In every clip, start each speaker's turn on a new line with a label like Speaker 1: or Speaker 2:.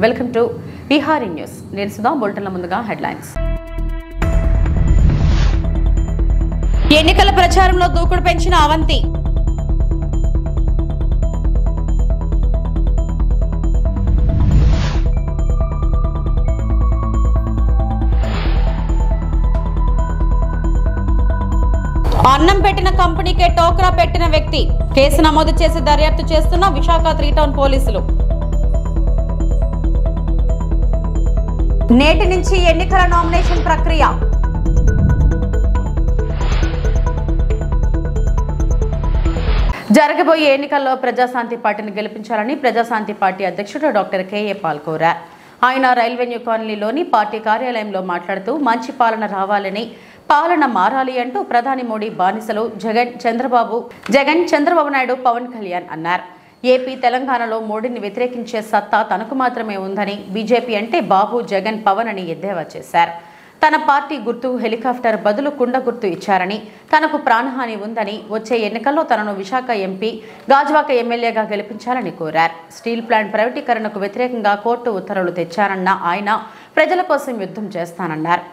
Speaker 1: Welcome to Vihari news. నేను సుధా. బులెటిన్ల ముందుగా headlines. ఎన్నికల ప్రచారంలో దూకుడు పెంచిన అవంతి. అన్నం పెట్టిన కంపెనీకే టోక్రా పెట్టిన వ్యక్తి. కేసు నమోదు చేసి దర్యాప్తు చేస్తున్న విశాఖ 3 టౌన్ పోలీసులు. నేటి నుంచి ఎన్నికల నామినేషన్ ప్రక్రియ. జరగబోయే ఎన్నికల్లో ప్రజాశాంతి పార్టీని గెలిపించాలని ప్రజాశాంతి పార్టీ అధ్యక్షుడు డాక్టర్ కెఏ పాల్ కోరారు. ఆయన రైల్వే న్యూ కాలనీలోని పార్టీ కార్యాలయంలో మాట్లాడుతూ మంచి పాలన రావాలని, పాలన మారాలి అంటూ ప్రధాని మోడీ బానిసలు జగన్, చంద్రబాబు నాయుడు, పవన్ కళ్యాణ్ అన్నారు. ఏపీ, తెలంగాణలో మోడీని వ్యతిరేకించే సత్తా తనకు మాత్రమే ఉందని, బీజేపీ అంటే బాబు, జగన్, పవన్ అని ఎద్దేవా చేశారు. తన పార్టీ గుర్తు హెలికాప్టర్ బదులు కుండ గుర్తు ఇచ్చారని, తనకు ప్రాణహాని ఉందని, వచ్చే ఎన్నికల్లో తనను విశాఖ ఎంపీ, గాజువాక ఎమ్మెల్యేగా గెలిపించాలని కోరారు. స్టీల్ ప్లాంట్ ప్రైవేటీకరణకు వ్యతిరేకంగా కోర్టు ఉత్తర్వులు తెచ్చారన్న ఆయన ప్రజల కోసం యుద్ధం చేస్తానన్నారు.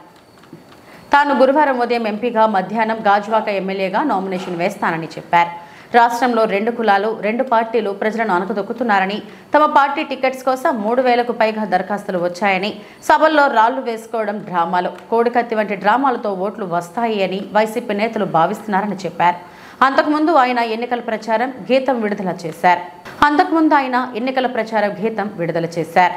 Speaker 1: తాను గురువారం ఉదయం ఎంపీగా, మధ్యాహ్నం గాజువాక ఎమ్మెల్యేగా నామినేషన్ వేస్తానని చెప్పారు. రాష్ట్రంలో 2 కులాలు, 2 పార్టీలు ప్రజలను అణకుదొక్కుతున్నారని, తమ పార్టీ టికెట్స్ కోసం 3,000కు పైగా దరఖాస్తులు వచ్చాయని, సభల్లో రాళ్లు వేసుకోవడం డ్రామాలు, కోడికత్తి వంటి డ్రామాలతో ఓట్లు వస్తాయి అని వైసీపీ నేతలు భావిస్తున్నారని చెప్పారు. అంతకుముందు ఆయన ఎన్నికల ప్రచారం గీతం విడుదల చేశారు.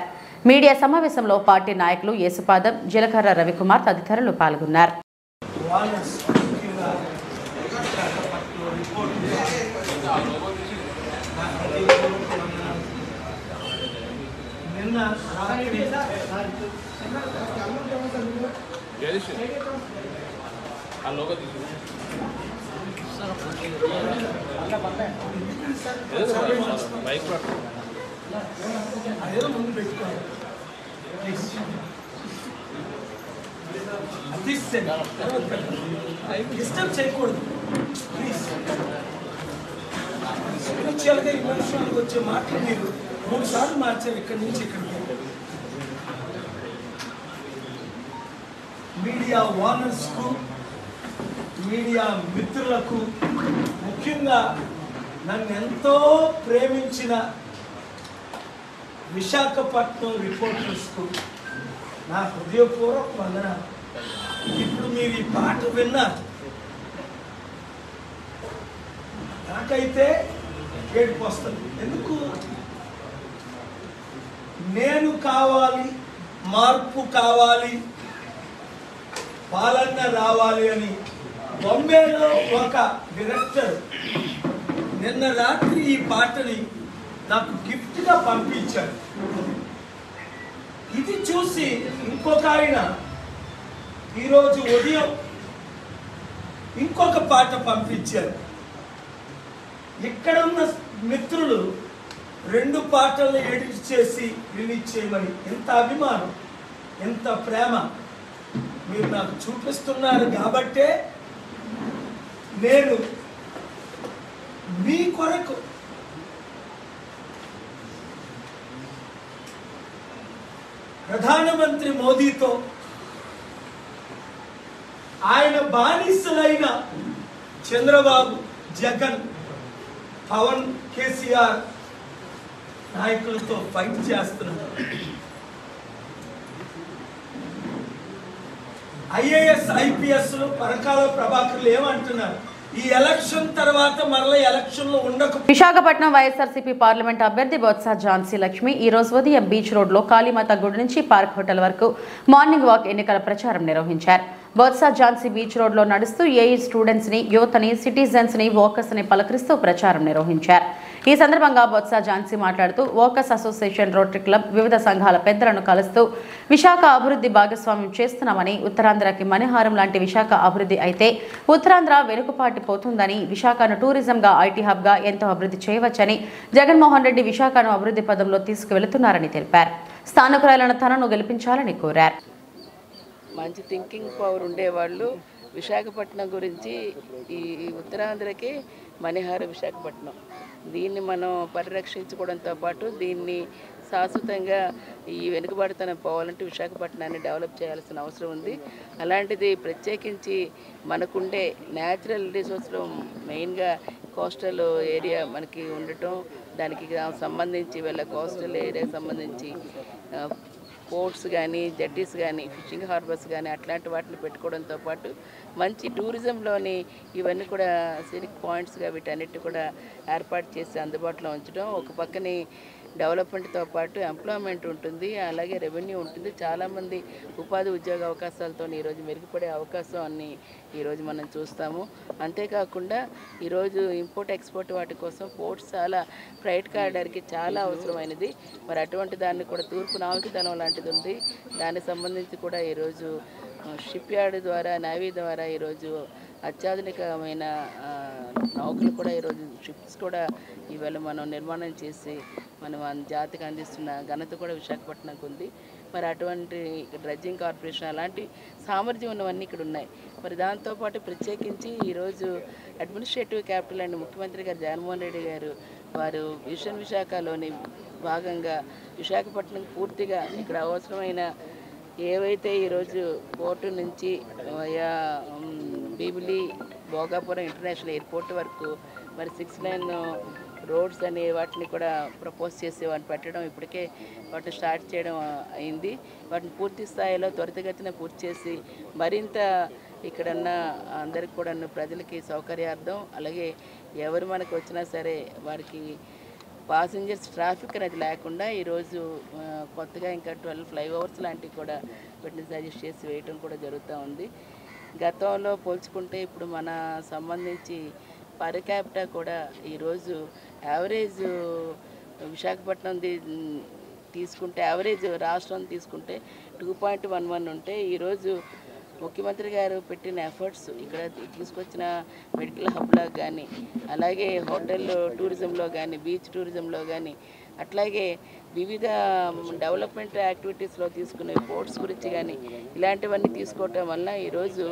Speaker 1: మీడియా సమావేశంలో పార్టీ నాయకులు యేసుపాదం, జీలకర్ర రవికుమార్ తదితరులు పాల్గొన్నారు.
Speaker 2: డిస్టర్బ్ చేయకూడదు ప్లీజ్. స్పిరిచువల్గా ఇమోషనల్గా వచ్చే మాటలు మీరు 3 సార్లు మార్చారు ఇక్కడి నుంచి ఇక్కడికి. మీడియా ఓనర్స్కు, మీడియా మిత్రులకు, ముఖ్యంగా నన్ను ఎంతో ప్రేమించిన విశాఖపట్నం రిపోర్టర్స్కు నా హృదయపూర్వక వందనాలు. ఇప్పుడు మీరు ఈ పాట విన్నారు, నాకైతే ఏడుపు వస్తుంది. ఎందుకు? నేను కావాలి, మార్పు కావాలి, పాలన రావాలి అని బొంబేలో ఒక డైరెక్టర్ నిన్న రాత్రి ఈ పాటని నాకు గిఫ్ట్గా పంపించాడు. ఇది చూసి ఇంకొక ఆయన ఈరోజు ఉదయం ఇంకొక పాట పంపించారు. ఇక్కడ ఉన్న మిత్రులు 2 పాటలను ఎడిట్ చేసి రిలీజ్ చేయమని, ఎంత అభిమానం, ఎంత ప్రేమ మీరు నాకు చూపిస్తున్నారు. కాబట్టే నేను మీ కొరకు ప్రధానమంత్రి మోదీతో, ఆయన బానిసలైన చంద్రబాబు, జగన్, పవన్, కేసీఆర్ నాయకులతో ఫైట్ చేస్తున్నారు. ఐఏఎస్, ఐపీఎస్లు, పరకాల ప్రభాకర్లు ఏమంటున్నారు? ఈ ఎలక్షన్ తర్వాత మరలా ఎలక్షన్లో ఉండక.
Speaker 1: విశాఖపట్నం వైఎస్ఆర్సీపీ పార్లమెంట్ అభ్యర్థి బొత్స ఝాన్సీ లక్ష్మి ఈ రోజు ఉదయం బీచ్ రోడ్లో కాళీమాత గుడి నుంచి పార్క్ హోటల్ వరకు మార్నింగ్ వాక్ ఎన్నికల ప్రచారం నిర్వహించారు. బొత్స ఝాన్సీ బీచ్ రోడ్లో నడుస్తూ ఏఈ స్టూడెంట్స్ ని, యువతని, సిటిజన్స్ ని, వర్కర్స్ ని పలకరిస్తూ ప్రచారం నిర్వహించారు. ఈ సందర్భంగా బొత్స ఝాన్సీ మాట్లాడుతూ వర్కర్స్ అసోసియేషన్, రోటరీ క్లబ్, వివిధ సంఘాల పెద్దలను కలుస్తూ విశాఖ అభివృద్ధి భాగస్వామ్యం చేస్తున్నామని, ఉత్తరాంధ్రకి మణిహారం లాంటి విశాఖ అభివృద్ధి అయితే ఉత్తరాంధ్ర వెనుకపాటిపోతుందని, విశాఖను టూరిజంగా, ఐటీ హబ్గా ఎంతో అభివృద్ధి చేయవచ్చని, జగన్మోహన్ రెడ్డి విశాఖను అభివృద్ధి పదంలో తీసుకువెళుతున్నారని తెలిపారు. స్థానికులైన తనను గెలిపించాలని కోరారు.
Speaker 3: మంచి థింకింగ్ పవర్ ఉండేవాళ్ళు విశాఖపట్నం గురించి, ఈ ఉత్తరాంధ్రకి మణిహార విశాఖపట్నం, దీన్ని మనం పరిరక్షించుకోవడంతో పాటు దీన్ని శాశ్వతంగా ఈ వెనుకబడితనం పోవాలంటే విశాఖపట్నాన్ని డెవలప్ చేయాల్సిన అవసరం ఉంది. అలాంటిది ప్రత్యేకించి మనకుండే న్యాచురల్ రిసోర్స్లో మెయిన్గా కోస్టల్ ఏరియా మనకి ఉండటం, దానికి సంబంధించి వీళ్ళ కోస్టల్ ఏరియాకి సంబంధించి పోర్ట్స్ కానీ, జట్టీస్ కానీ, ఫిషింగ్ హార్బర్స్ కానీ అట్లాంటి వాటిని పెట్టుకోవడంతో పాటు మంచి టూరిజంలోని ఇవన్నీ కూడా సీనిక్ పాయింట్స్గా వీటన్నిటి కూడా ఏర్పాటు చేసి అందుబాటులో ఉంచడం, ఒక పక్కని డెవలప్మెంట్తో పాటు ఎంప్లాయ్మెంట్ ఉంటుంది, అలాగే రెవెన్యూ ఉంటుంది. చాలామంది ఉపాధి ఉద్యోగ అవకాశాలతో ఈరోజు మెరుగుపడే అవకాశాన్ని ఈరోజు మనం చూస్తాము. అంతేకాకుండా ఈరోజు ఇంపోర్ట్ ఎక్స్పోర్ట్ వాటి కోసం పోర్ట్స్ చాలా ఫ్రైట్ కారిడార్కి చాలా అవసరమైనది. మరి అటువంటి దాన్ని కూడా తూర్పు నావికదళం లాంటిది ఉంది, దానికి సంబంధించి కూడా ఈరోజు షిప్ యార్డ్ ద్వారా, నేవీ ద్వారా ఈరోజు అత్యాధునికమైన నౌకలు కూడా ఈరోజు షిప్స్ కూడా ఈవేళ మనం నిర్మాణం చేసి మనం జాతికి అందిస్తున్న ఘనత కూడా విశాఖపట్నంకు ఉంది. మరి అటువంటి డ్రెడ్జింగ్ కార్పొరేషన్ అలాంటి సామర్థ్యం ఉన్నవన్నీ ఇక్కడ ఉన్నాయి. మరి దాంతోపాటు ప్రత్యేకించి ఈరోజు అడ్మినిస్ట్రేటివ్ క్యాపిటల్ అండ్ ముఖ్యమంత్రి గారు జగన్మోహన్ రెడ్డి గారు వారు విషన్ విశాఖలోని భాగంగా విశాఖపట్నం పూర్తిగా ఇక్కడ అవసరమైన ఏవైతే ఈరోజు పోర్టు నుంచి బీబిలి భోగాపురం ఇంటర్నేషనల్ ఎయిర్పోర్ట్ వరకు మరి 6 లైన్ రోడ్స్ అనే వాటిని కూడా ప్రపోజ్ చేసి వాటిని పెట్టడం, ఇప్పటికే వాటిని స్టార్ట్ చేయడం అయింది. వాటిని పూర్తి స్థాయిలో త్వరితగతిన పూర్తి చేసి మరింత ఇక్కడన్న అందరికి కూడా ప్రజలకి సౌకర్యార్థం, అలాగే ఎవరు మనకు వచ్చినా సరే వారికి పాసింజర్స్ ట్రాఫిక్ అనేది లేకుండా ఈరోజు కొత్తగా ఇంకా 12 ఫ్లైఓవర్స్ లాంటివి కూడా వీటిని సజెస్ట్ చేసి వేయటం కూడా జరుగుతూ ఉంది. గతంలో పోల్చుకుంటే ఇప్పుడు మన సంబంధించి పర్ క్యాపిటా కూడా ఈరోజు యావరేజ్ విశాఖపట్నం తీసుకుంటే, యావరేజ్ రాష్ట్రం తీసుకుంటే 2.11 ఉంటే ఈరోజు ముఖ్యమంత్రి గారు పెట్టిన ఎఫర్ట్స్ ఇక్కడ తీసుకొచ్చిన మెడికల్ హబ్లో కానీ, అలాగే హోటల్ టూరిజంలో కానీ, బీచ్ టూరిజంలో కానీ, అట్లాగే వివిధ డెవలప్మెంట్ యాక్టివిటీస్లో తీసుకునే పోర్ట్స్ గురించి కానీ ఇలాంటివన్నీ తీసుకోవటం వల్ల ఈరోజు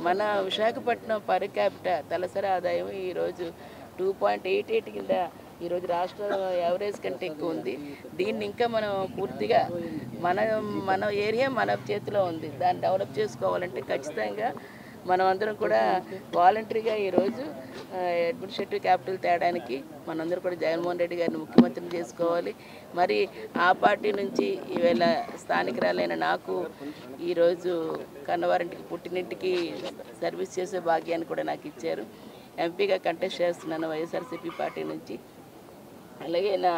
Speaker 3: మన విశాఖపట్నం పర్ క్యాపిటా తలసరి ఆదాయం ఈరోజు 2.88 కింద ఈరోజు రాష్ట్ర యావరేజ్ కంటే ఎక్కువ ఉంది. దీన్ని ఇంకా మనం పూర్తిగా మన ఏరియా మన చేతిలో ఉంది. దాన్ని డెవలప్ చేసుకోవాలంటే ఖచ్చితంగా మనం అందరం కూడా వాలంటరీగా ఈరోజు అడ్మినిస్ట్రేటివ్ క్యాపిటల్ తేడానికి మనందరూ కూడా జగన్మోహన్ రెడ్డి గారిని ముఖ్యమంత్రిని చేసుకోవాలి. మరి ఆ పార్టీ నుంచి ఈవేళ స్థానికురాలైన నాకు ఈరోజు కన్నవారింటికి పుట్టినింటికి సర్వీస్ చేసే భాగ్యాన్ని కూడా నాకు ఇచ్చారు. ఎంపీగా కంటెస్ట్ చేస్తున్నాను వైఎస్ఆర్సీపీ పార్టీ నుంచి. అలాగే నా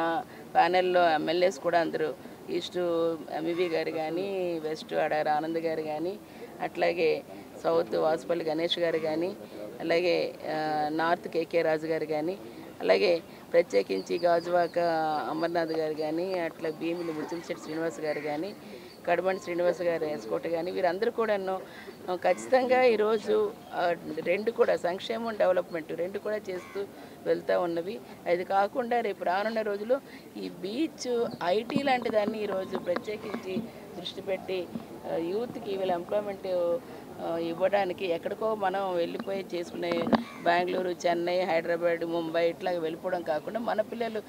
Speaker 3: ప్యానెల్లో ఎమ్మెల్యేస్ కూడా అందరూ ఈస్ట్ ఎంఈవి గారు కానీ, వెస్ట్ అడారి ఆనంద్ గారు కానీ, అట్లాగే సౌత్ వాసుపల్లి గణేష్ గారు కానీ, అలాగే నార్త్ కేకే రాజు గారు కానీ, అలాగే ప్రత్యేకించి గాజువాక అమర్నాథ్ గారు కానీ, అట్లా భీమిలి ముత్తంశెట్టి శ్రీనివాస్ గారు కానీ, కడబండి శ్రీనివాస్ గారు ఎస్కోట్ కానీ, వీరందరూ కూడా ఖచ్చితంగా ఈరోజు రెండు కూడా సంక్షేమం డెవలప్మెంట్ రెండు కూడా చేస్తూ వెళ్తూ ఉన్నవి. అది కాకుండా రేపు రానున్న రోజుల్లో ఈ బీచ్ ఐటీ లాంటి దాన్ని ఈరోజు ప్రత్యేకించి దృష్టి పెట్టి యూత్కి వీళ్ళ ఎంప్లాయ్మెంట్ ఇవ్వడానికి ఎక్కడికో మనం వెళ్ళిపోయి చేసుకునే బెంగళూరు, చెన్నై, హైదరాబాద్, ముంబై ఇట్లా వెళ్ళిపోవడం కాకుండా మన పిల్లలు.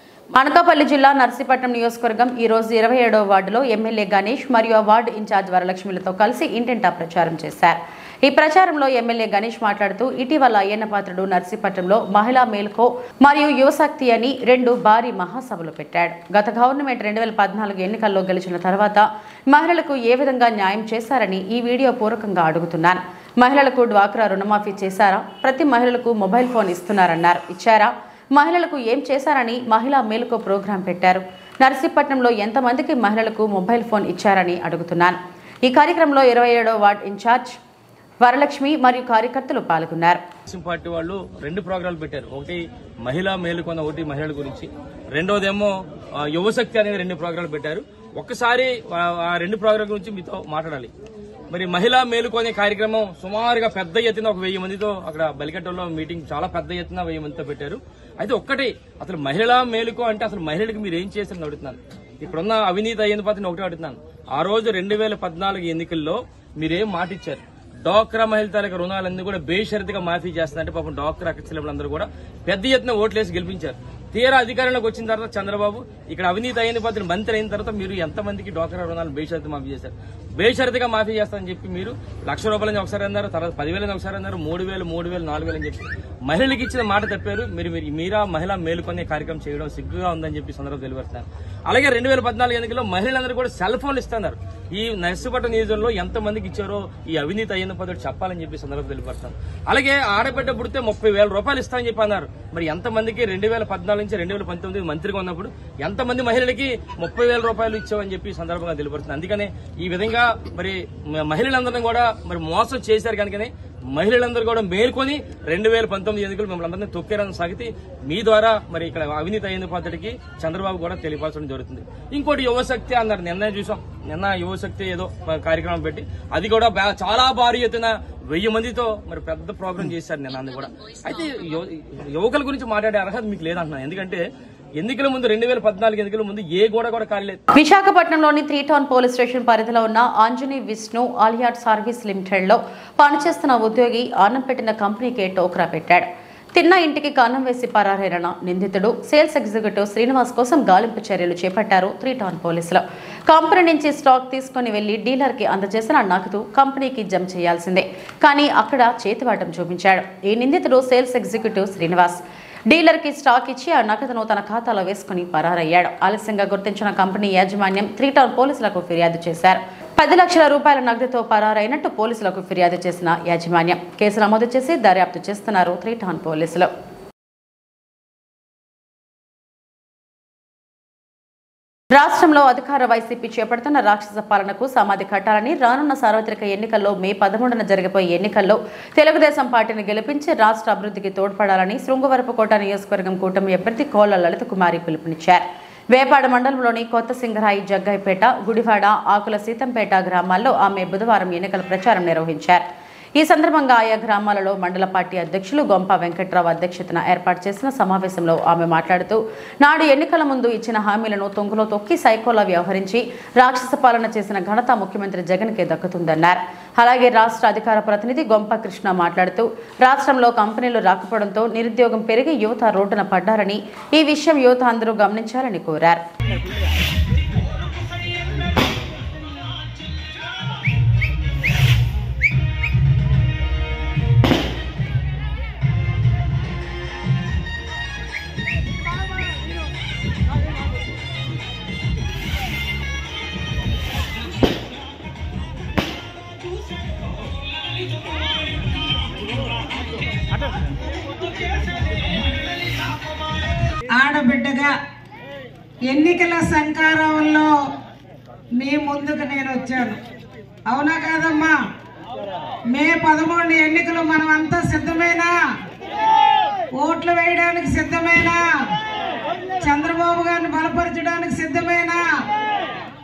Speaker 1: అనకాపల్లి జిల్లా నర్సీపట్నం నియోజకవర్గం ఈ రోజు 27వ వార్డులో ఎమ్మెల్యే గణేష్ మరియు ఆ వార్డు ఇన్ఛార్జ్ వరలక్ష్మిలతో కలిసి ఇంటింటా ప్రచారం చేశారు. ఈ ప్రచారంలో ఎమ్మెల్యే గణేష్ మాట్లాడుతూ ఇటీవల అయ్యన్నపాత్రుడు నర్సీపట్నంలో మహిళా మేల్కో మరియు యువశక్తి అని 2 భారీ మహాసభలు పెట్టాడు. గత గవర్నమెంట్ 2014 ఎన్నికల్లో గెలిచిన తర్వాత మహిళలకు ఏ విధంగా న్యాయం చేశారని ఈ వీడియో పూర్వకంగా అడుగుతున్నాను. మహిళలకు డ్వాక్రా రుణమాఫీ చేశారా? ప్రతి మహిళలకు మొబైల్ ఫోన్ ఇస్తున్నారన్నారు, ఇచ్చారా? మహిళలకు ఏం చేశారని మహిళా మేల్కో ప్రోగ్రాం పెట్టారు. నర్సీపట్నంలో ఎంతమందికి మహిళలకు మొబైల్ ఫోన్ ఇచ్చారని అడుగుతున్నాను. ఈ కార్యక్రమంలో 27వ వార్డు ఇన్ఛార్జ్ వరలక్ష్మి మరియు కార్యకర్తలు పాల్గొన్నారు.
Speaker 4: పార్టీ వాళ్ళు 2 ప్రోగ్రాంలు పెట్టారు. ఒకటి మహిళా మేలుకొంద, ఒకటి మహిళల గురించి, రెండోదేమో యువశక్తి అనేది 2 ప్రోగ్రాంలు పెట్టారు. ఒక్కసారి ఆ 2 ప్రోగ్రాం గురించి మీతో మాట్లాడాలి. మరి మహిళా మేలుకొనే కార్యక్రమం సుమారుగా పెద్ద ఎత్తున ఒక 1000 మందితో అక్కడ బలికట్టలో మీటింగ్ చాలా పెద్ద ఎత్తున 1000 మందితో పెట్టారు. అయితే ఒక్కటి అసలు మహిళా మేలుకో అంటే అసలు మహిళలకు మీరు ఏం చేశారని అడుగుతున్నాను. ఇప్పుడున్న అవినీతి అయ్యింది పాత్రని ఒకటే అడుగుతున్నాను. ఆ రోజు 2014 ఎన్నికల్లో మీరేం మాట ఇచ్చారు? డ్వాక్రా మహిళ తాలూకా రుణాలన్నీ కూడా బేషరతుగా మాఫీ చేస్తారంటే పాపం డ్వాక్రా అక్కచెల్లెలందరూ కూడా పెద్ద ఎత్తున ఓట్లేసి గెలిపించారు. తీరా అధికారంలోకి వచ్చిన తర్వాత చంద్రబాబు ఇక్కడ అవినీతి అయిన పద్ధతి మంత్రి అయిన తర్వాత మీరు ఎంతమందికి డ్వాక్రా రుణాలు బేషరతు మాఫీ చేశారు? బేషరతుగా మాఫీ చేస్తారని చెప్పి మీరు ₹1,00,000 ఒకసారి అన్నారు, తర్వాత 10,000 ఒకసారి అన్నారు, 3,000, 3,000, 4,000 అని చెప్పి మహిళలకు ఇచ్చిన మాట తప్పారు. మీరా మహిళా మేలుకొనే కార్యక్రమం చేయడం సిగ్గుగా ఉందని చెప్పి సందర్భంగా తెలియపరుస్తున్నారు. అలాగే 2014 ఎన్నికల్లో మహిళలందరూ కూడా సెల్ ఫోన్లు ఇస్తున్నారు. ఈ నర్సుపట్నం నియోజకవర్గంలో ఎంతమందికి ఇచ్చారో ఈ అవినీతి అయిన పద్ధతి చెప్పాలని చెప్పి సందర్భంగా తెలియపరుస్తున్నారు. అలాగే ఆడబిడ్డ పుడితే ₹30,000 ఇస్తామని చెప్పి అన్నారు. మరి ఎంతమందికి 2014 నుంచి 2019 మంత్రిగా ఉన్నప్పుడు ఎంతమంది మహిళలకి ₹30,000 ఇచ్చామని చెప్పి సందర్భంగా తెలియపరుస్తుంది. అందుకనే ఈ విధంగా మరి మహిళలందరినీ కూడా మరి మోసం చేశారు కనుకనే మహిళలందరూ కూడా మేల్కొని 2019 ఎన్నికలు మిమ్మల్ని అందరినీ తొక్కేరని సాగితే మీ ద్వారా మరి ఇక్కడ అవినీతి అయిన పద్ధతికి చంద్రబాబు కూడా తెలియపరచడం జరుగుతుంది. ఇంకోటి యువశక్తి అన్నారు. నిన్న యువశక్తి ఏదో కార్యక్రమం పెట్టి అది కూడా చాలా భారీ ఎత్తున 1000 మందితో మరి పెద్ద ప్రోగ్రాం చేశారు నిన్న. అది కూడా అయితే యువకుల గురించి మాట్లాడే అర్హత మీకు లేదంటున్నాను. ఎందుకంటే ఎన్నికల ముందు 2014 ఎన్నికల ముందు ఏ గోడ కూడా కాలేదు.
Speaker 1: విశాఖపట్నంలోని 3 టౌన్ పోలీస్ స్టేషన్ పరిధిలో ఉన్న ఆంజనీ విష్ణు ఆలియాట్ సర్వీస్ లిమిటెడ్ లో పనిచేస్తున్న ఉద్యోగి అన్నం పెట్టిన కంపెనీకి టోకరా పెట్టాడు. తిన్న ఇంటికి కన్నం వేసి పరారైన నిందితుడు సేల్స్ ఎగ్జిక్యూటివ్ శ్రీనివాస్ కోసం గాలింపు చర్యలు చేపట్టారు 3 టౌన్ పోలీసులు. కంపెనీ నుంచి స్టాక్ తీసుకుని వెళ్లి డీలర్ కి అందజేసిన నగదు కంపెనీకి జమ చేయాల్సిందే, కానీ అక్కడ చేతివాటం చూపించాడు. ఈ నిందితుడు సేల్స్ ఎగ్జిక్యూటివ్ శ్రీనివాస్ డీలర్ కి స్టాక్ ఇచ్చి ఆ నగదును తన ఖాతాలో వేసుకుని పరారయ్యాడు. ఆలస్యంగా గుర్తించిన కంపెనీ యాజమాన్యం 3 టౌన్ పోలీసులకు ఫిర్యాదు చేశారు. 10 లక్షల రూపాయల నగదుతో పరారైనట్టు పోలీసులకు ఫిర్యాదు చేసిన యాజమాన్యం కేసు నమోదు చేసి దర్యాప్తు చేస్తున్నారు 3 టౌన్ పోలీసులు. రాష్ట్రంలో అధికార వైసీపీ చేపడుతున్న రాక్షస పాలనకు సమాధి కట్టాలని రానున్న సార్వత్రిక ఎన్నికల్లో మే 13న జరగబోయే ఎన్నికల్లో తెలుగుదేశం పార్టీని గెలిపించి రాష్ట్ర అభివృద్ధికి తోడ్పడాలని శృంగవరపుకోట నియోజకవర్గం కూటమి అభ్యర్థి కోళ్ల లలిత కుమారి పిలుపునిచ్చారు. వేపాడ మండలంలోని కొత్త సింగరాయి, జగ్గైపేట, గుడివాడ, ఆకుల సీతంపేట గ్రామాల్లో ఆమె బుధవారం ఎన్నికల ప్రచారం నిర్వహించారు. ఈ సందర్భంగా ఆయా గ్రామాలలో మండల పార్టీ అధ్యక్షులు గొంప వెంకట్రావు అధ్యక్షతన ఏర్పాటు చేసిన సమావేశంలో ఆమె మాట్లాడుతూ నాడు ఎన్నికల ముందు ఇచ్చిన హామీలను తొంగలో తొక్కి సైకోలా వ్యవహరించి రాక్షస పాలన చేసిన ఘనత ముఖ్యమంత్రి జగన్కే దక్కుతుందన్నారు. అలాగే రాష్ట్ర అధికార ప్రతినిధి గొంప కృష్ణ మాట్లాడుతూ రాష్ట్రంలో కంపెనీలు రాకపోవడంతో నిరుద్యోగం పెరిగి యువత రోడ్డున పడ్డారని, ఈ విషయం యువత అందరూ గమనించాలని కోరారు.
Speaker 5: ఆడబిడ్డగా ఎన్నికల సంకారంలో మీ ముందుకు నేను వచ్చాను. అవునా కాదమ్మా? మే 13 ఎన్నికలు మనం అంతా సిద్ధమేనా? ఓట్లు వేయడానికి సిద్ధమేనా? చంద్రబాబు గారిని బలపరచడానికి సిద్ధమేనా?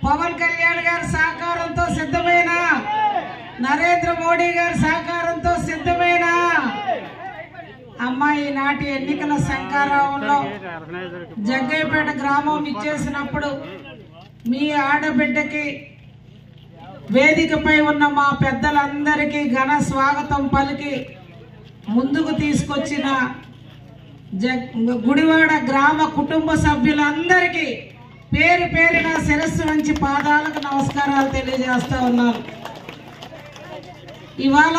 Speaker 5: పవన్ కళ్యాణ్ గారి సహకారంతో సిద్ధమేనా? నరేంద్ర మోడీ గారి సహకారంతో సిద్ధమేనా? అమ్మ, ఈనాటి ఎన్నికల సంకారంలో జగ్గైపేట గ్రామం ఇచ్చేసినప్పుడు మీ ఆడబిడ్డకి వేదికపై ఉన్న మా పెద్దలందరికీ ఘన స్వాగతం పలికి ముందుకు తీసుకొచ్చిన గుడివాడ గ్రామ కుటుంబ సభ్యులందరికీ పేరు పేరున శిరస్సు వంచి పాదాలకు నమస్కారాలు తెలియజేస్తా ఉన్నాను. ఇవాళ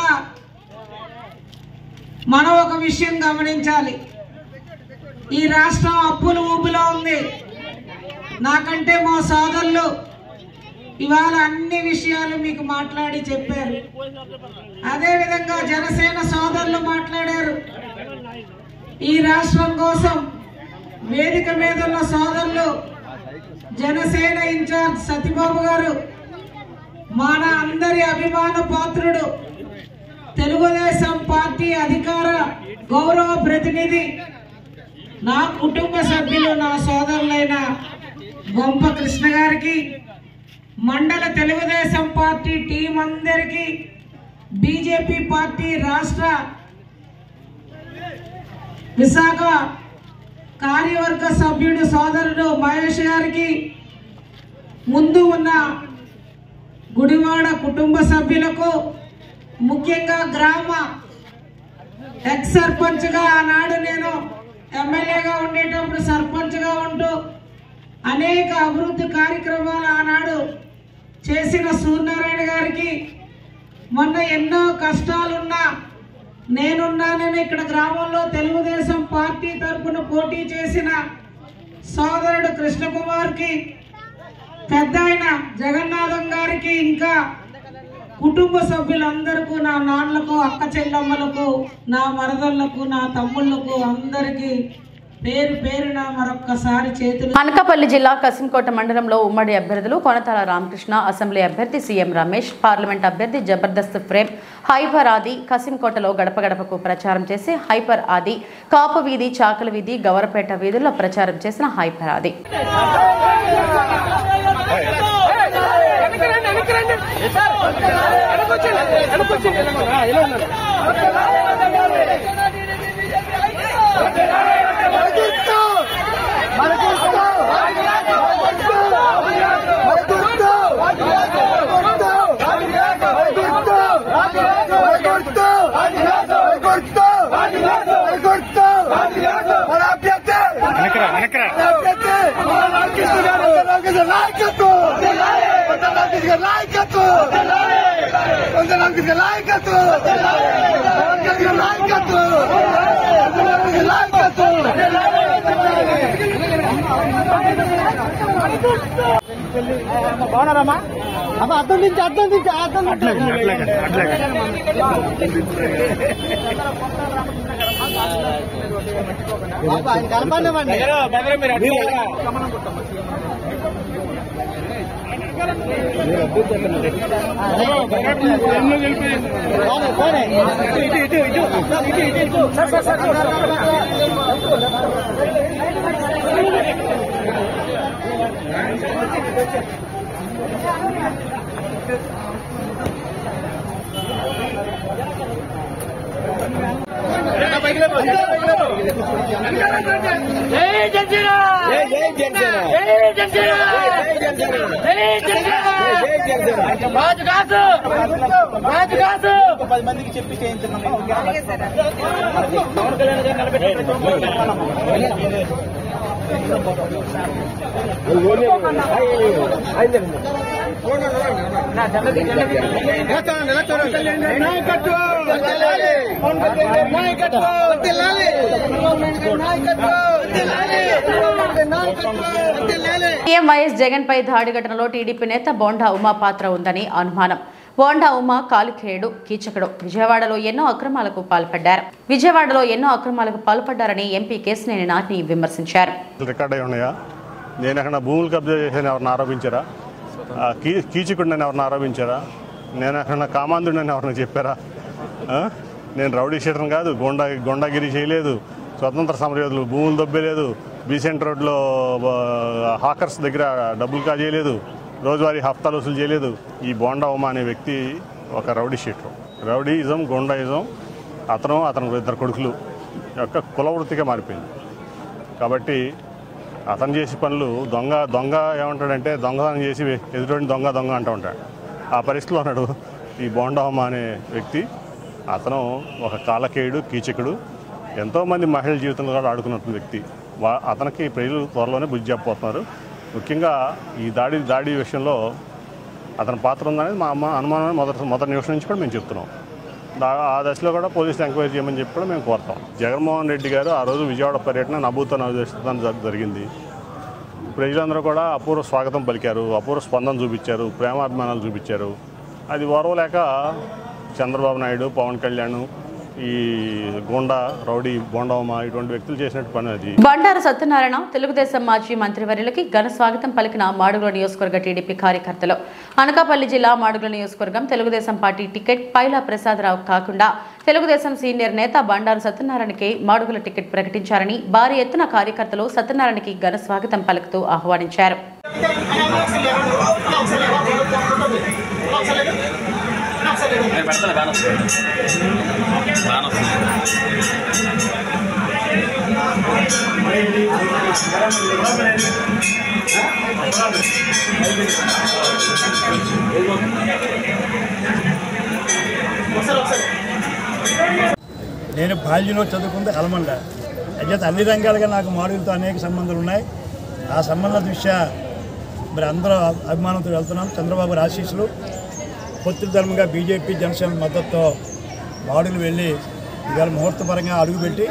Speaker 5: మనం ఒక విషయం గమనించాలి. ఈ రాష్ట్రం అప్పుల ఊబిలో ఉంది. నాకంటే మా సోదరులు ఇవాళ అన్ని విషయాలు మీకు మాట్లాడి చెప్పారు. అదేవిధంగా జనసేన సోదరులు మాట్లాడారు. ఈ రాష్ట్రం కోసం వేదిక మీద ఉన్న సోదరులు జనసేన ఇన్ఛార్జ్ సతీబాబు గారు, మన అందరి అభిమాన పాత్రుడు, తెలుగుదేశం పార్టీ అధికార గౌరవ ప్రతినిధి, నా కుటుంబ సభ్యులు, నా సోదరులైన గొంప కృష్ణ గారికి, మండల తెలుగుదేశం పార్టీ టీం అందరికీ, బీజేపీ పార్టీ రాష్ట్ర విశాఖ కార్యవర్గ సభ్యుడు సోదరుడు మహేష్ గారికి, ముందు ఉన్న గుడివాడ కుటుంబ సభ్యులకు, ముఖ్యంగా గ్రామ ఎక్స్ సర్పంచ్గా ఆనాడు నేను ఎమ్మెల్యేగా ఉండేటప్పుడు సర్పంచ్గా ఉంటూ అనేక అభివృద్ధి కార్యక్రమాలు ఆనాడు చేసిన సూర్యనారాయణ గారికి మొన్న ఎన్నో కష్టాలున్నా నేనున్నానని ఇక్కడ గ్రామంలో తెలుగుదేశం పార్టీ తరఫున పోటీ చేసిన సోదరుడు కృష్ణకుమార్కి, పెద్ద ఆయన జగన్నాథం గారికి, ఇంకా కుటుంబ సభ్యులందరికీ, నా నాన్నలకు, అక్క చెల్లమ్మలకు, నా మరదళ్లకు, నా తమ్ముళ్లకు అందరికీ పేరు పేరున మరొక్కసారి చేతులు.
Speaker 1: అనకాపల్లి జిల్లా కసింకోట మండలంలో ఉమ్మడి అభ్యర్థులు కొనతాల రామకృష్ణ, అసెంబ్లీ అభ్యర్థి సీఎం రమేష్, పార్లమెంట్ అభ్యర్థి జబర్దస్త్ ఫ్రేమ్, హైపర్ ఆది కసింకోటలో గడప గడపకు ప్రచారం చేసి హైపర్ ఆది, కాపు వీధి, చాకల వీధి, గవరపేట వీధుల్లో ప్రచారం చేసిన హైపర్ ఆది.
Speaker 6: బాగున్నారమ్మా అమ్మ అర్థం నుంచి ఆయన కలపండి పది మందికి చెప్పి చేయించున్నాం.
Speaker 1: సీఎం వైఎస్ జగన్ పై దాడి ఘటనలో టీడీపీ నేత బోండా ఉమా పాత్ర ఉందని అనుమానం. బోండా ఉమా కాలికేయుడు, కీచకుడు. విజయవాడలో ఎన్నో అక్రమాలకు పాల్పడ్డారని ఎంపీ కేశినేని నాని విమర్శించారు.
Speaker 7: రికార్డ్ అయి ఉన్నాయా? నేను ఎక్కడ భూములు కబ్జా చేశాను ఎవరిని ఆరోపించారా? కీచకుడిని ఎవరిని ఆరోపించారా? నేను ఎక్కడ కామాంధుడిని ఎవరిని చెప్పారా? నేను రౌడీ షీటర్ని కాదు, గొండాగిరి చేయలేదు, స్వతంత్ర సమరయోధులు భూములు దొబ్బేలేదు, బీసెంట్ రోడ్లో హాకర్స్ దగ్గర డబ్బులు కాజేయలేదు, రోజువారీ హఫ్తాలు వసూలు చేయలేదు. ఈ బోండా ఉమా అనే వ్యక్తి ఒక రౌడీ షీటర్. రౌడీయిజం, గొండాయిజం అతను ఇద్దరు కొడుకులు యొక్క కులవృత్తిగా మారిపోయింది. కాబట్టి అతను చేసే పనులు దొంగ ఏమంటాడంటే దొంగతనం చేసి ఎదుటి దొంగ అంటూ ఉంటాడు. ఆ పరిస్థితిలో ఉన్నాడు ఈ బోండా ఉమా అనే వ్యక్తి. అతను ఒక కాలకేయుడు, కీచకుడు, ఎంతోమంది మహిళల జీవితంలో కూడా ఆడుకున్నటువంటి వ్యక్తి. అతనికి ప్రజలు త్వరలోనే బుద్ధి చెప్పబోతున్నారు. ముఖ్యంగా ఈ దాడి విషయంలో అతని పాత్ర ఉందనేది మా అనుమానం మొదటి నిమిషం నుంచి కూడా మేము చెప్తున్నాం. ఆ దశలో కూడా పోలీసులు ఎంక్వైరీ చేయమని చెప్పి కూడా మేము కోరుతాం. జగన్మోహన్ రెడ్డి గారు ఆ రోజు విజయవాడ పర్యటన నభూతో జరిగింది. ప్రజలందరూ కూడా అపూర్వ స్వాగతం పలికారు, అపూర్వ స్పందన చూపించారు, ప్రేమాభిమానాలు చూపించారు. అది ఓర్వలేక చంద్రబాబు నాయుడు, పవన్ కళ్యాణ్, ఈ గోండా రౌడీ బోండా ఉమా ఇటువంటి వ్యక్తులు చేసినట్టు పని అది.
Speaker 1: బండారు సత్యనారాయణ తెలుగుదేశం మాజీ మంత్రివర్యులకి ఘన స్వాగతం పలికిన మాడుగుల నియోజకవర్గ టీడీపీ కార్యకర్తలు. అనకాపల్లి జిల్లా మాడుగుల నియోజకవర్గం తెలుగుదేశం పార్టీ టికెట్ పైలా ప్రసాదరావు కాకుండా తెలుగుదేశం సీనియర్ నేత బండారు సత్యనారాయణకి మాడుగుల టికెట్ ప్రకటించారని భారీ ఎత్తున కార్యకర్తలు సత్యనారాయణకి ఘన స్వాగతం పలుకుతూ ఆహ్వానించారు.
Speaker 8: నేను బాల్యంలో చదువుకుంది అలమండ. అయితే అన్ని రంగాలుగా నాకు మాడుగులతో అనేక సంబంధాలు ఉన్నాయి. ఆ సంబంధాల దృష్ట్యా మరి అందరూ అభిమానంతో వెళ్తున్నాం. చంద్రబాబు ఆశీస్సులు పొత్తుల ధర్మంగా బీజేపీ జనసేన మద్దతుతో మాడుగులు వెళ్ళి ఇవాళ ముహూర్తపరంగా అడుగుపెట్టి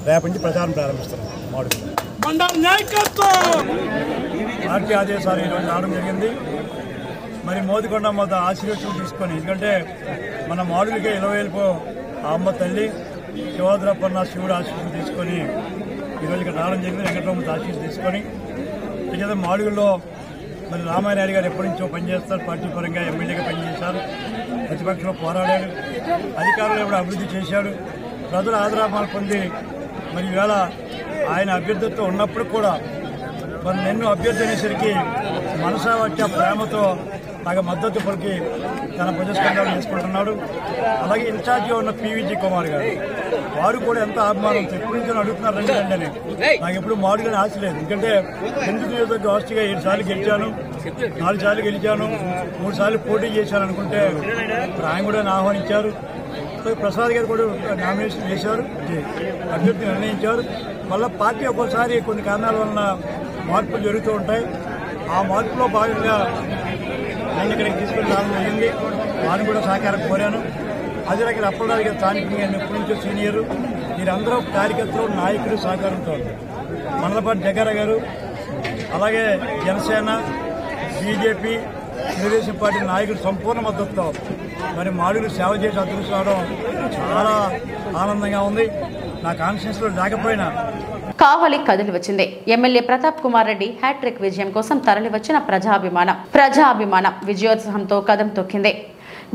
Speaker 8: రేపటి నుంచి ప్రచారం ప్రారంభిస్తున్నాం. మాడుగులు పార్టీ ఆదేశాలు ఈరోజు రావడం జరిగింది. మరి మోదికొండ మొత్త ఆశీర్వచనం తీసుకొని, ఎందుకంటే మన మాడుగులకే ఇలవేల్పు ఆ అమ్మ తల్లి శివాద్రపన్న శివుడు ఆశీస్సులు తీసుకొని ఈరోజు ఇక్కడ రావడం జరిగింది. వెంకటరామూర్తి ఆశీస్సులు తీసుకొని అయితే మాడుగుల్లో మరి రామానాయుడు గారు ఎప్పటి నుంచో పనిచేస్తారు. పార్టీ పరంగా ఎమ్మెల్యేగా పనిచేశారు, ప్రతిపక్షంలో పోరాడారు, అధికారులు కూడా అభివృద్ధి చేశాడు, ప్రజల ఆదరాభాలు పొంది మరి ఈవేళ ఆయన అభ్యర్థితో ఉన్నప్పుడు కూడా మరి నిన్ను అభ్యర్థి అనేసరికి మనసా వచ్చే ప్రేమతో నాకు మద్దతు పలికి తన ప్రజాస్పందన చేసుకుంటున్నాడు. అలాగే ఇన్ఛార్జిగా ఉన్న పీవీజీ కుమార్ గారు వారు కూడా ఎంత అభిమానంతో ఎప్పటి నుంచో అడుగుతున్నారు రండి అని. నాకు ఎప్పుడు మాడుగానే ఆశ లేదు, ఎందుకంటే ఎందుకు నియోజకవర్గ హాస్టల్గా 7 సార్లు గెలిచాను, 4 సార్లు గెలిచాను, 3 సార్లు పోటీ చేశాను అనుకుంటే ఆయన కూడా ఆహ్వానించారు. ప్రసాద్ గారు కూడా నామినేషన్ చేశారు, అభ్యర్థి నిర్ణయించారు. మళ్ళీ పార్టీ ఒక్కోసారి కొన్ని కారణాల వలన మార్పులు జరుగుతూ ఉంటాయి. ఆ మార్పులో భాగంగా నన్ను ఇక్కడికి తీసుకుని రావడం జరిగింది. వారిని కూడా సహకారం కోరాను. అదే రకంగా అప్పలరాజు గారు స్థానికంగా ఎప్పటి నుంచో సీనియరు, మీరందరూ కార్యకర్తలు నాయకులు సహకారంతో మండలపాటి జగ్గారా గారు, అలాగే జనసేన, బీజేపీ, తెలుగుదేశం పార్టీ నాయకులు సంపూర్ణ మద్దతుతో మరి మాడుగులు సేవ చేసి అదృష్టం రావడం చాలా ఆనందంగా ఉంది. నా కాన్షియన్స్లో లేకపోయినా
Speaker 1: కావలి కదిలి వచ్చింది. ఎమ్మెల్యే ప్రతాప్ కుమార్ రెడ్డి హ్యాట్రిక్ విజయం కోసం తరలివచ్చిన ప్రజాభిమానం విజయోత్సాహంతో కదం తొక్కింది.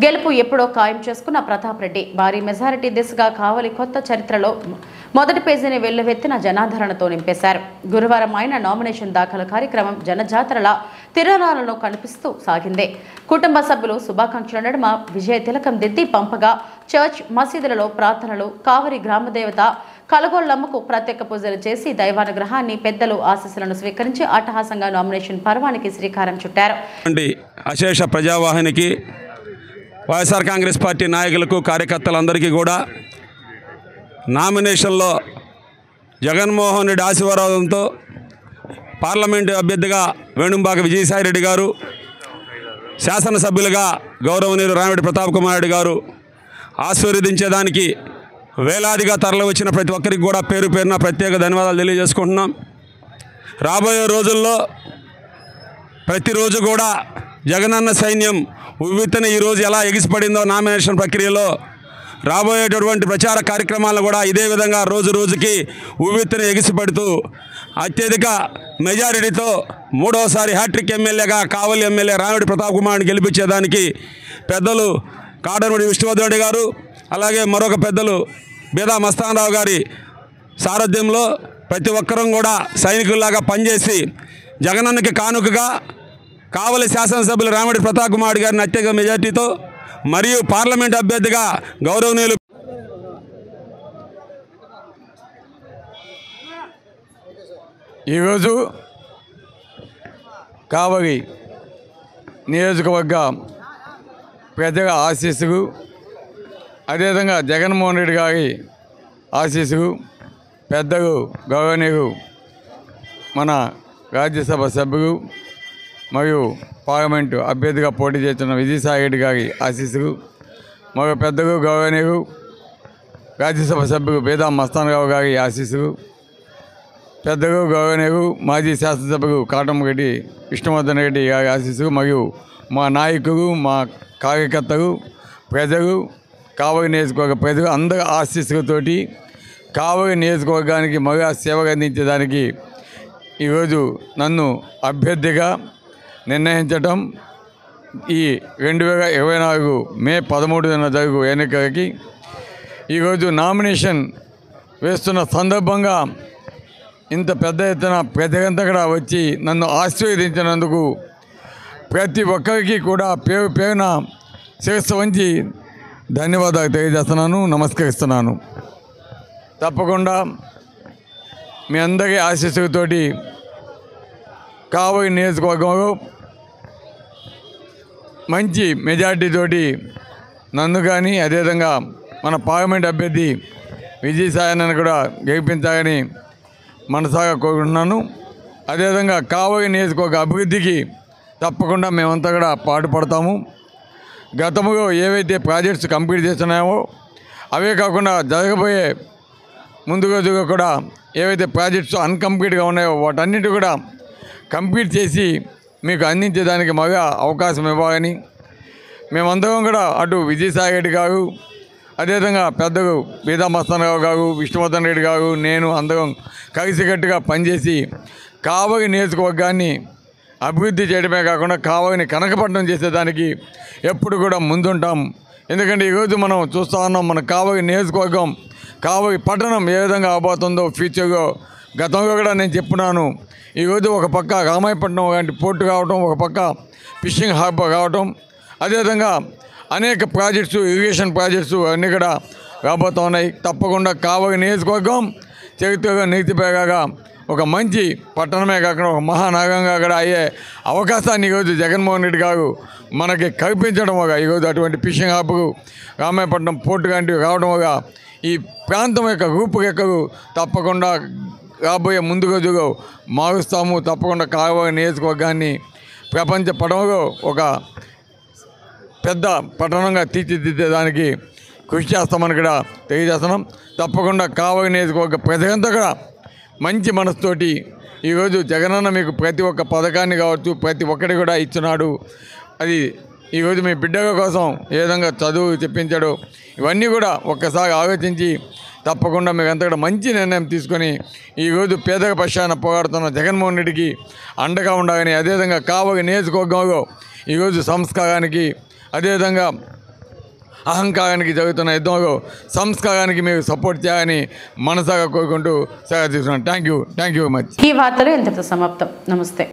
Speaker 1: గెలుపు ఎప్పుడో ఖాయం చేసుకున్న ప్రతాప్ రెడ్డి భారీ మెజారిటీ దిశగా కావలి కొత్త చరిత్రలో మొదటి పేజీని వెల్లువెత్తిన జనాదరణతో నింపేశారు. గురువారం ఆయన నామినేషన్ దాఖలు కార్యక్రమం జనజాతరల తిరణాలను కనిపిస్తూ సాగింది. కుటుంబ సభ్యులు శుభాకాంక్షల నడుమ విజయ తిలకం దిద్ది పంపగా చర్చ్, మసీదులలో ప్రార్థనలు, కావలి గ్రామదేవత కలగొల్లమ్మకు ప్రత్యేక పూజలు చేసి దైవానుగ్రహాన్ని, పెద్దలు ఆశీస్సులను స్వీకరించి అట్టహాసంగా నామినేషన్ పర్వానికి శ్రీకారం చుట్టారు.
Speaker 9: అశేష ప్రజావాహినికి, వైఎస్ఆర్ కాంగ్రెస్ పార్టీ నాయకులకు, కార్యకర్తలందరికీ కూడా నామినేషన్లో జగన్మోహన్ రెడ్డి ఆశీర్వాదంతో పార్లమెంటు అభ్యర్థిగా వేణుంబాక విజయసాయిరెడ్డి గారు, శాసనసభ్యులుగా గౌరవనీయులు రామిరెడ్డి ప్రతాప్ కుమార్ రెడ్డి గారు ఆశీర్వదించేదానికి వేలాదిగా తరలి వచ్చిన ప్రతి ఒక్కరికి కూడా పేరు పేరున ప్రత్యేక ధన్యవాదాలు తెలియజేసుకుంటున్నాం. రాబోయే రోజుల్లో ప్రతిరోజు కూడా జగనన్న సైన్యం ఉవ్వెత్తున ఈరోజు ఎలా ఎగిసిపడిందో నామినేషన్ ప్రక్రియలో రాబోయేటటువంటి ప్రచార కార్యక్రమాలను కూడా ఇదే విధంగా రోజు రోజుకి ఉవ్వెత్తున ఎగిసిపడుతూ అత్యధిక మెజారిటీతో మూడవసారి హ్యాట్రిక్ ఎమ్మెల్యేగా కావలి ఎమ్మెల్యే రామిరెడ్డి ప్రతాప్ కుమార్ని గెలిపించేదానికి పెద్దలు కాడనూరి విష్ణువర్ధన్ రెడ్డి గారు, అలాగే మరొక పెద్దలు బేదా మస్తానరావు గారి సారథ్యంలో ప్రతి ఒక్కరం కూడా సైనికుల్లాగా పనిచేసి జగనన్నకి కానుకగా కావలి శాసనసభ్యులు రామిరెడ్డి ప్రతాప్ కుమార్ గారిని అత్యధిక మెజార్టీతో మరియు పార్లమెంట్ అభ్యర్థిగా గౌరవనీయులు
Speaker 10: ఈరోజు కావలి నియోజకవర్గ ప్రజల ఆశీస్సులు, అదేవిధంగా జగన్మోహన్ రెడ్డి గారి ఆశీస్సులు, పెద్దలు గౌరవనీయులు మన రాజ్యసభ సభ్యులు మరియు పార్లమెంటు అభ్యర్థిగా పోటీ చేస్తున్న విజయసాయిరెడ్డి గారి ఆశీస్సులు, మరో పెద్దలు గౌరవనీయులు రాజ్యసభ సభ్యులు బేదా మస్తానరావు గారి ఆశీస్సులు, పెద్దలు గౌరవనీయులు మాజీ శాసనసభ్యులు కాటంరెడ్డి విష్ణువర్ధన్ రెడ్డి గారి ఆశీస్సులు మరియు మా నాయకులు, మా కార్యకర్తలు, ప్రజలు, కావలి నియోజకవర్గ ప్రజలు అందరి ఆశీస్సులతోటి కావలి నియోజకవర్గానికి మరో సేవలు అందించడానికి ఈరోజు నన్ను అభ్యర్థిగా నిర్ణయించటం, ఈ 2024 మే 13న జరుగు ఎన్నికలకి ఈరోజు నామినేషన్ వేస్తున్న సందర్భంగా ఇంత పెద్ద ఎత్తున ప్రజలంతా కూడా వచ్చి నన్ను ఆశీర్వదించినందుకు ప్రతి ఒక్కరికి కూడా పేరు పేరున శిరస్సు వంచి ధన్యవాదాలు తెలియజేస్తున్నాను, నమస్కరిస్తున్నాను. తప్పకుండా మీ అందరి ఆశీస్సులతోటి కావలి నియోజకవర్గంలో మంచి మెజార్టీతోటి నన్ను కానీ అదేవిధంగా మన పార్లమెంట్ అభ్యర్థి విజయసాయిని కూడా గెలిపించాలని మనసాగా కోరుకుంటున్నాను. అదేవిధంగా కావలి నియోజకవర్గ అభివృద్ధికి తప్పకుండా మేమంతా కూడా పాటుపడతాము. గతంలో ఏవైతే ప్రాజెక్ట్స్ కంప్లీట్ చేస్తున్నాయో అవే కాకుండా జరగబోయే ముందు రోజుగా కూడా ఏవైతే ప్రాజెక్ట్స్ అన్కంప్లీట్గా ఉన్నాయో వాటన్నిటి కూడా కంప్లీట్ చేసి మీకు అందించేదానికి మగా అవకాశం ఇవ్వాలని మేమందరం కూడా అటు విజయసాయి రెడ్డి గారు, అదేవిధంగా పెద్దలు బీదా మస్తానరావు గారు, విష్ణువర్ధన్ రెడ్డి గారు, నేను అందరం కలిసికట్టుగా పనిచేసి కావలి నియోజకవర్గాన్ని అభివృద్ధి చేయడమే కాకుండా కావలిని కనకపట్నం చేసేదానికి ఎప్పుడు కూడా ముందుంటాం. ఎందుకంటే ఈరోజు మనం చూస్తూ ఉన్నాం, మన కావలి నియోజకవర్గం, కావలి పట్టణం ఏ విధంగా అవబోతుందో ఫ్యూచర్లో. గతంలో కూడా నేను చెప్పున్నాను, ఈరోజు ఒక పక్క రామాయపట్నం లాంటి పోర్టు కావటం, ఒక పక్క ఫిషింగ్ హార్బర్ కావటం, అదేవిధంగా అనేక ప్రాజెక్ట్స్, ఇరిగేషన్ ప్రాజెక్ట్స్ అన్నీ కూడా రాబోతూ ఉన్నాయి. తప్పకుండా కావలి నియోజకవర్గం చరిత్రగా నీతిపేగా ఒక మంచి పట్టణమే కాకుండా ఒక మహానగరంగా కూడా అయ్యే అవకాశాన్ని ఈరోజు జగన్మోహన్ రెడ్డి గారు మనకి కల్పించడం వల్ల ఈరోజు అటువంటి ఫిషింగ్ హార్బర్, రామాయపట్నం పోర్టు లాంటివి రావడం వల్ల ఈ ప్రాంతం యొక్క రూపురేఖలు తప్పకుండా రాబోయే ముందు రోజుల్లో మారుస్తాము. తప్పకుండా కావలి నియోజకవర్గాన్ని ప్రపంచ పటంలో ఒక పెద్ద పట్టణంగా తీర్చిదిద్దేదానికి కృషి చేస్తామని కూడా తెలియజేస్తున్నాం. తప్పకుండా కావలి నియోజకవర్గ ప్రజలంతా కూడా మంచి మనసుతోటి ఈరోజు జగనన్న మీకు ప్రతి ఒక్క పథకాన్ని కావచ్చు ప్రతి ఒక్కటి కూడా ఇచ్చినాడు. అది ఈరోజు మీ బిడ్డల కోసం ఏ విధంగా చదువు చెప్పించాడు, ఇవన్నీ కూడా ఒక్కసారి ఆలోచించి తప్పకుండా మీకు అంతా కూడా మంచి నిర్ణయం తీసుకొని ఈరోజు పేదల పక్షాన పోరాడుతున్న జగన్మోహన్ రెడ్డికి అండగా ఉండాలని, అదేవిధంగా కావలి నియోజకవర్గంలో ఈరోజు సంస్కారానికి, అదేవిధంగా అహంకారానికి జరుగుతున్న యుద్ధంలో సంస్కారానికి మీరు సపోర్ట్ చేయాలని మనసాగా కోరుకుంటూ సెలవు తీసుకున్నాను. Thank you very much.
Speaker 1: ఈ వార్తలు ఇంతటితో సమాప్తం. నమస్తే.